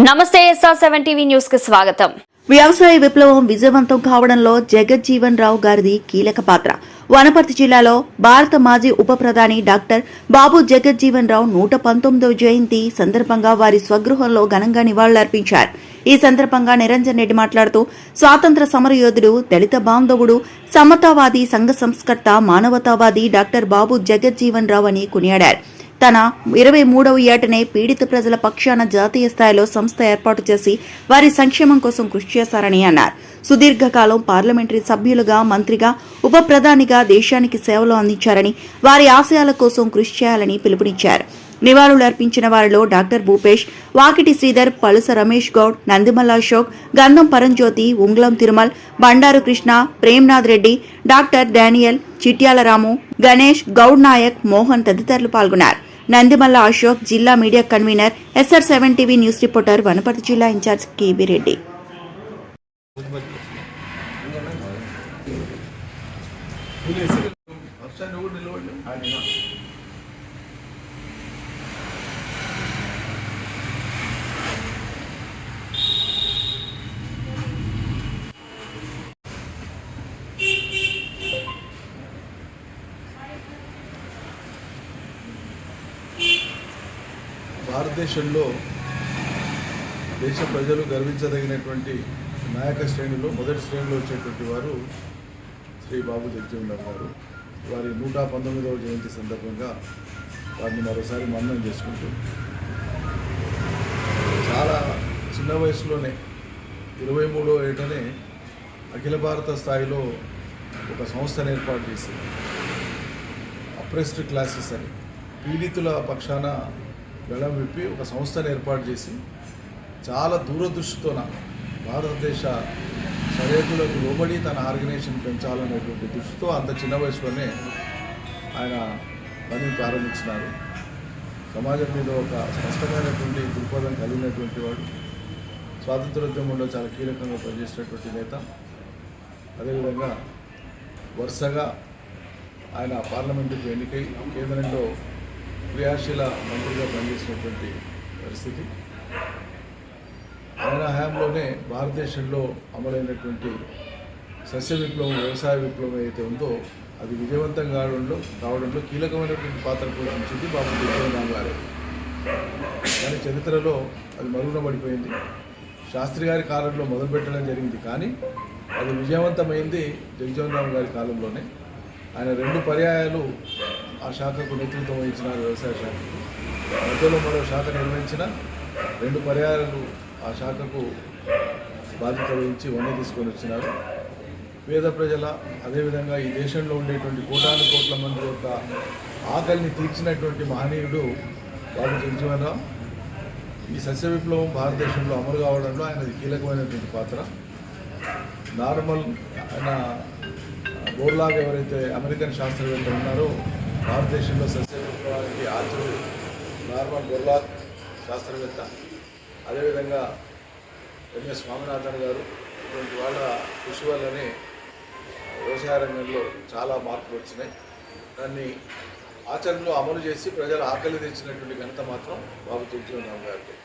నమస్తే SR7 TV news కి స్వాగతం. వ్యవసాయ విప్లవం విజయవంతం కావడంలో జగజ్జీవన్ రావు గారిది కీలక పాత్ర. వనపర్తి జిల్లాలో భారత మాజీ ఉప ప్రధాని డాక్టర్ బాబు జగజ్జీవన్ రావు 119వ జయంతి సందర్భంగా వారి స్వగృహంలో ఘనంగా నివాళులర్పించారు. ఈ సందర్భంగా నిరంజన్ రెడ్డి మాట్లాడుతూ స్వాతంత్ర సమరయోధుడు, దళిత బాంధవుడు, సమతావాది, సంఘ సంస్కర్త, మానవతావాది డాక్టర్ బాబు జగజ్జీవన్ రావు అని కొనియాడారు. తన 23వ ఏటనే పీడిత ప్రజల పక్షాన జాతీయ స్థాయిలో సంస్థ ఏర్పాటు చేసి వారి సంక్షేమం కోసం కృషి చేశారని అన్నారు. సుదీర్ఘకాలం పార్లమెంటరీ సభ్యులుగా, మంత్రిగా, ఉప ప్రధానిగా దేశానికి సేవలు అందించారని, వారి ఆశయాల కోసం కృషి చేయాలని పిలుపునిచ్చారు. నివాళులర్పించిన వారిలో డాక్టర్ భూపేష్, వాకిటి శ్రీధర్, పలుస రమేష్ గౌడ్, నందిమల్ల అశోక్, గంధం పరంజ్యోతి, ఉంగ్లం తిరుమల్, బండారు కృష్ణ, ప్రేమ్నాథ్ రెడ్డి, డాక్టర్ డానియల్, చిట్యాల రాము, గణేష్, గౌడ్ నాయక్, మోహన్ తదితరులు పాల్గొన్నారు. నందిమల్ల అశోక్, జిల్లా media convener, SR7 TV news reporter, Wanaparthy జిల్లా ఇన్ఛార్జ్ కేబీ రెడ్డి. భారతదేశంలో దేశ ప్రజలు గర్వించదగినటువంటి నాయక శ్రేణిలో మొదటి శ్రేణిలో వచ్చేటువంటి వారు శ్రీ బాబు జగజ్జీవన్ రావు గారు. వారి 119వ జయంతి సందర్భంగా వారిని మరోసారి మరణం చేసుకుంటూ చాలా చిన్న వయసులోనే 23వ ఏటనే అఖిల భారత స్థాయిలో ఒక సంస్థను ఏర్పాటు చేసి అప్రెస్డ్ క్లాసెస్ అని పీడితుల పక్షాన గళం విప్పి ఒక సంస్థను ఏర్పాటు చేసి చాలా దూరదృష్టితోన భారతదేశ సరిహద్దులకు లోబడి తన ఆర్గనైజేషన్ పెంచాలనేటువంటి దృష్టితో అంత చిన్న వయసులోనే ఆయన పని ప్రారంభించినారు. సమాజం మీద ఒక స్పష్టమైనటువంటి దృక్పథం కలిగినటువంటి వాడు, స్వాతంత్రోద్యమంలో చాలా కీలకంగా పనిచేసినటువంటి నేత. అదేవిధంగా వరుసగా ఆయన పార్లమెంటుకు ఎన్నికై కేంద్రంలో క్రియాశీల మంత్రిగా పనిచేసినటువంటి పరిస్థితి. ఆయన హయాంలోనే భారతదేశంలో అమలైనటువంటి సస్య విప్లవం, వ్యవసాయ విప్లవం ఏదైతే ఉందో అది విజయవంతం కావడంలో కీలకమైనటువంటి పాత్ర పోషించింది బాబు జగజ్జీవన్ రావు గారే. కానీ చరిత్రలో అది మరుగున పడిపోయింది. శాస్త్రి గారి కాలంలో మొదలుపెట్టడం జరిగింది, కానీ అది విజయవంతమైంది జగజ్జీవన్ రావు గారి కాలంలోనే. ఆయన 2 పర్యాయాలు ఆ శాఖకు నేతృత్వం వహించినారు, వ్యవసాయ శాఖకు. మధ్యలో మరో శాఖ నిర్వహించిన 2 పర్యాయాలు ఆ శాఖకు బాధ్యత వహించి వన్నె తీసుకొని వచ్చినారు. పేద ప్రజల, అదేవిధంగా ఈ దేశంలో ఉండేటువంటి కోటాను కోట్ల మంది యొక్క ఆకలిని తీర్చినటువంటి మహనీయుడు బాబు జగజ్జీవన్ రావు. ఈ సస్య విప్లవం భారతదేశంలో అమలు కావడంలో ఆయనది కీలకమైనటువంటి పాత్ర. నార్మల్ ఆయన బోర్లాగ్ ఎవరైతే అమెరికన్ శాస్త్రవేత్త ఉన్నారో భారతదేశంలో సస్య విప్లవానికి ఆచార్యుడు నార్మల్ బోర్లాగ్ శాస్త్రవేత్త, అదేవిధంగా MS స్వామినాథన్ గారు, ఇటువంటి వాళ్ళ కృషి వల్లనే వ్యవసాయ రంగంలో చాలా మార్పులు వచ్చినాయి. దాన్ని ఆచరణలో అమలు చేసి ప్రజల ఆకలి తెచ్చినటువంటి ఘనత మాత్రం బాబు జగజ్జీవన్ రావు గారికి.